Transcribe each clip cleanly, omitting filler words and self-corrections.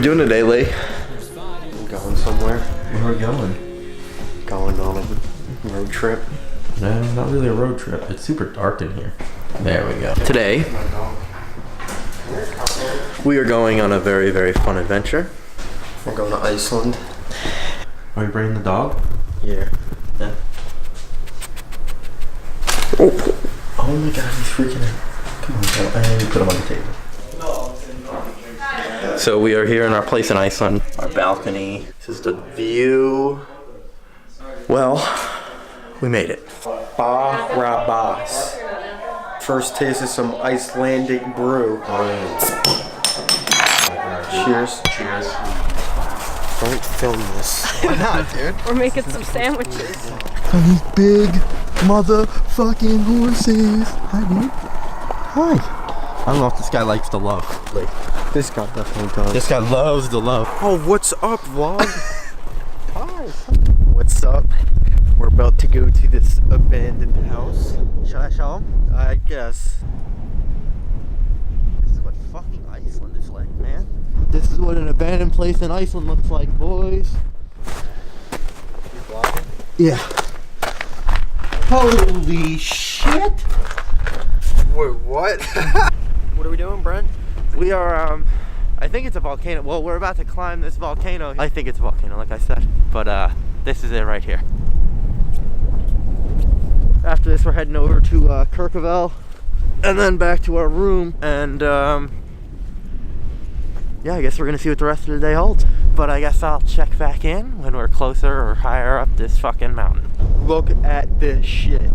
doing today, Lee? I'm going somewhere. Where are we going? Going on a road trip. No, not really a road trip. It's super dark in here. There we go. Today, we are going on a very, very fun adventure. We're going to Iceland. Are you bringing the dog? Yeah. Yeah. Oh my god, he's freaking out. Come on, and put him on the table. So we are here in our place in Iceland. Our balcony. This is the view. Well, we made it. Barabas. First taste of some Icelandic brew. Cheers. Cheers. Don't film this. Why not, dude? We're making some sandwiches. These big motherfucking horses. Hi, dude. Hi. I don't know if this guy likes the love. Like, This guy definitely does. this guy loves the love. Oh, what's up, vlog? Hi. What's up? We're about to go to this abandoned house. Should I show him? I guess. This is what fucking Iceland is like, man. This is what an abandoned place in Iceland looks like, boys. You vlogging? Yeah. Holy shit! Wait, what? What are we doing, Brent? We are, I think it's a volcano. Well, we're about to climb this volcano. I think it's a volcano, like I said. But, this is it right here. After this, we're heading over to, Kirkavell. And then back to our room. And, yeah, I guess we're gonna see what the rest of the day holds. But I guess I'll check back in when we're closer or higher up this fucking mountain. Look at this shit.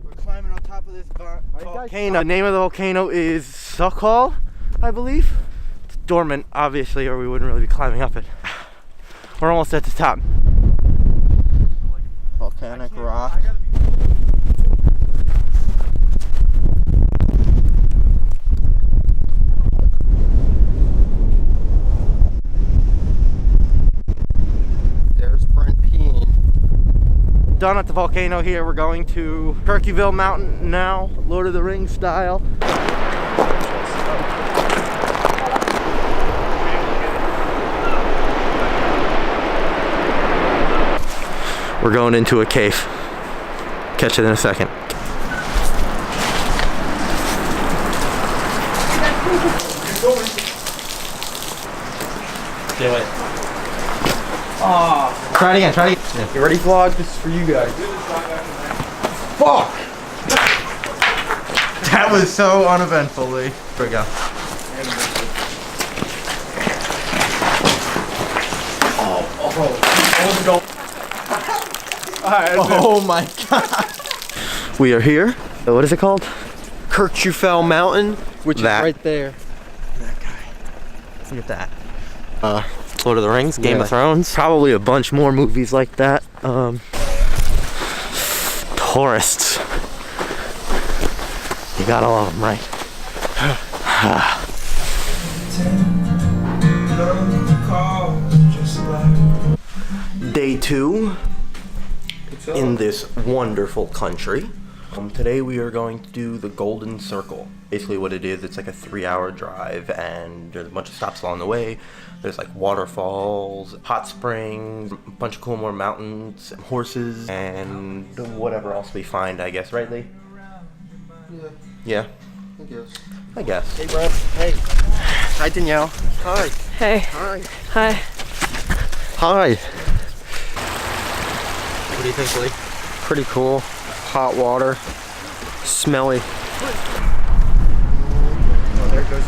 We're climbing on top of this Volcano. The name of the volcano is Sukhal, I believe. It's dormant, obviously, or we wouldn't really be climbing up it. We're almost at the top. volcanic rock. There's Brent peeing. Done at the volcano here. We're going to Kirkavell Mountain now, Lord of the Rings style. We're going into a cave. Catch it in a second. Do it. Try it again, try it again. You ready, vlog? This is for you guys. Fuck! That was so uneventful, Lee. Here we go. Oh my god. We are here. What is it called? Kirkavell Mountain, which That. is right there. Look at that. Lord of the Rings, Game Yeah. of Thrones. Probably a bunch more movies like that. Tourists. You got all of them, right? Day 2 in this wonderful country. Today we are going to do the Golden Circle. Basically what it is, it's like a 3-hour drive and there's a bunch of stops along the way. There's like waterfalls, hot springs, a bunch of cool more mountains, horses, and whatever else we find, I guess. Right, Lee? Yeah, Yeah? I guess. I guess. Hey, Brent. Hey. Hi, Danielle. Hi. Hey. Hi. Hi. Hi. What do you think, Lee? Pretty cool. Hot water. Smelly. Oh, there it goes.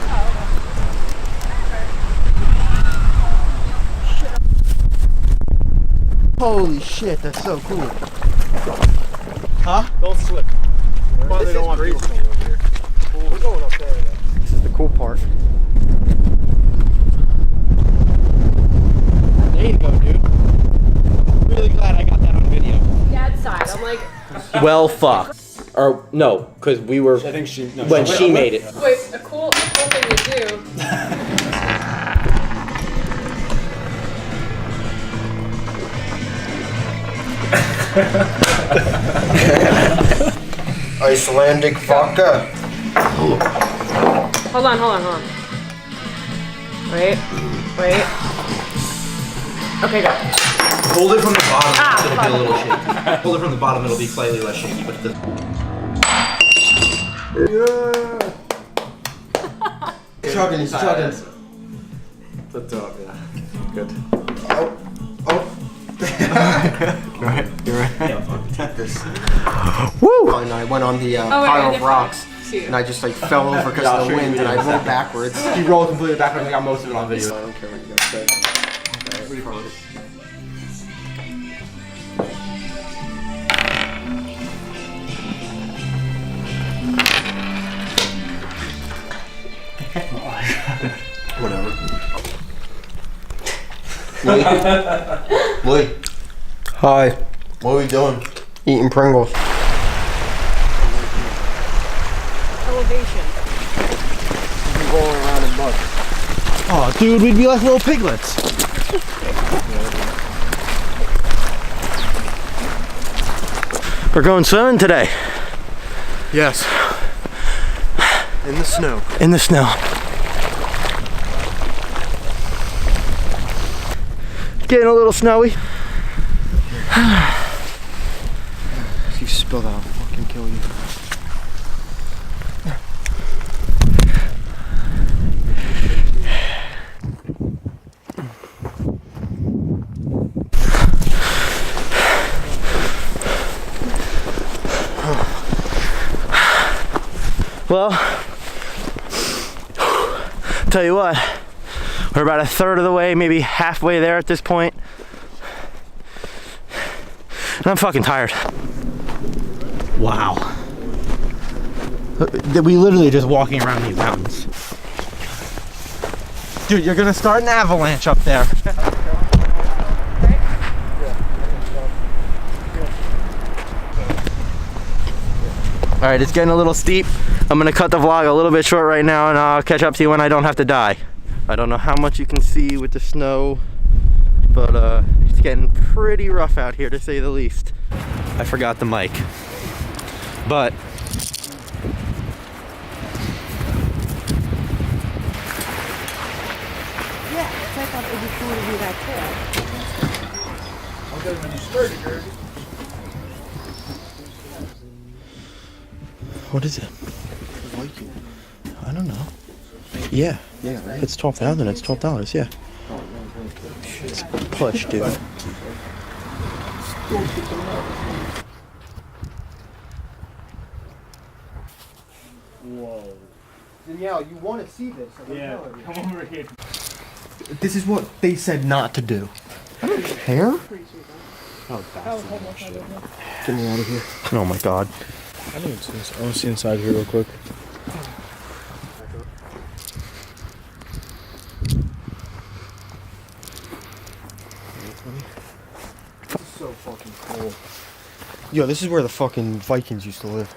Holy shit, that's so cool. Don't slip. Well, they don't want people coming over here. We're going up there. This is the cool part. There you go, dude. Really glad I got that on video. Dad's side. I'm like, Well, fuck. Or, no, because we were. I think she. No, when she made it. wait, a cool thing to do. Icelandic vodka. Hold on. Wait. Okay, go. Hold it from the bottom. Ah, It'll be a little shaky. Hold it from the bottom. It'll be slightly less shaky. But the Chugging, he's chugging. The top, yeah. Good. You're right. yeah, fuck This. Woo! And I went on the pile of rocks. Two. And I just like fell over because of the wind and I rolled backwards. You roll completely backwards. I got most of it on video. I don't care what you guys say. Whatever. Lee. Hi. What are we doing? Eating Pringles. Elevation. Rolling around in mud. Oh, dude, we'd be like little piglets. We're going swimming today. Yes. In the snow. In the snow. Getting a little snowy. If you spill that, I'll fucking kill you. Well, tell you what, we're about a third of the way, maybe halfway there at this point. And I'm fucking tired. Wow. We literally just walking around these mountains. Dude, you're gonna start an avalanche up there. All right, it's getting a little steep. I'm gonna cut the vlog a little bit short right now and I'll catch up to you when I don't have to die. I don't know how much you can see with the snow, but it's getting pretty rough out here to say the least. I forgot the mic, but Yeah, I thought it would be cool to do that too. what is it? I don't know. Yeah. Yeah, right? If it's 12,000, it's $12, yeah. It's push, dude. Whoa. Danielle, you want to see this? Yeah, come over here. This is what they said not to do. I don't care. Oh, that's shit. Get me out of here. Oh my god. I want to see inside here real quick. This is so fucking cool. Yo, this is where the fucking Vikings used to live.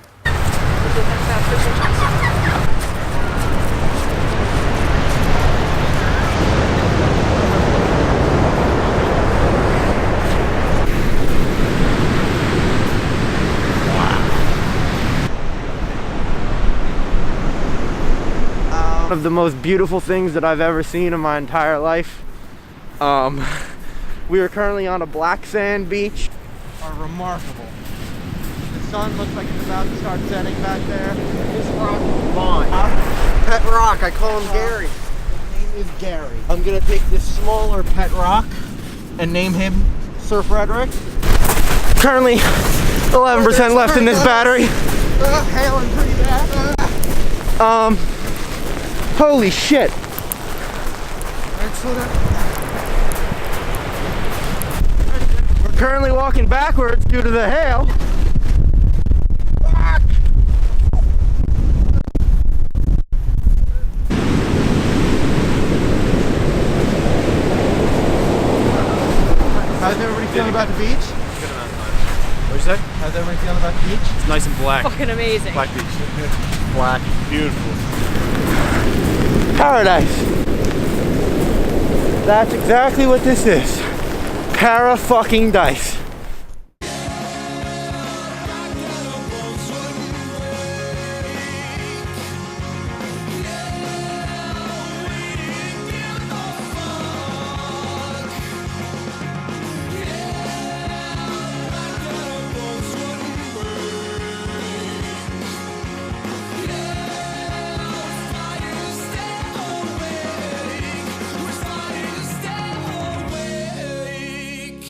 One of the most beautiful things that I've ever seen in my entire life. We are currently on a black sand beach. Are remarkable. The sun looks like it's about to start setting back there. This rock is mine. Pet rock, I call him Gary. His name is Gary. I'm gonna take this smaller pet rock and name him Sir Frederick. Currently 11% left in this battery. Hailing pretty bad. Holy shit. We're currently walking backwards due to the hail. How's everybody feeling about the beach? What'd you say? How's everybody feeling about the beach? It's nice and black. Fucking amazing. Black beach. Black. Beautiful. Paradise. That's exactly what this is. Para-fucking-dice.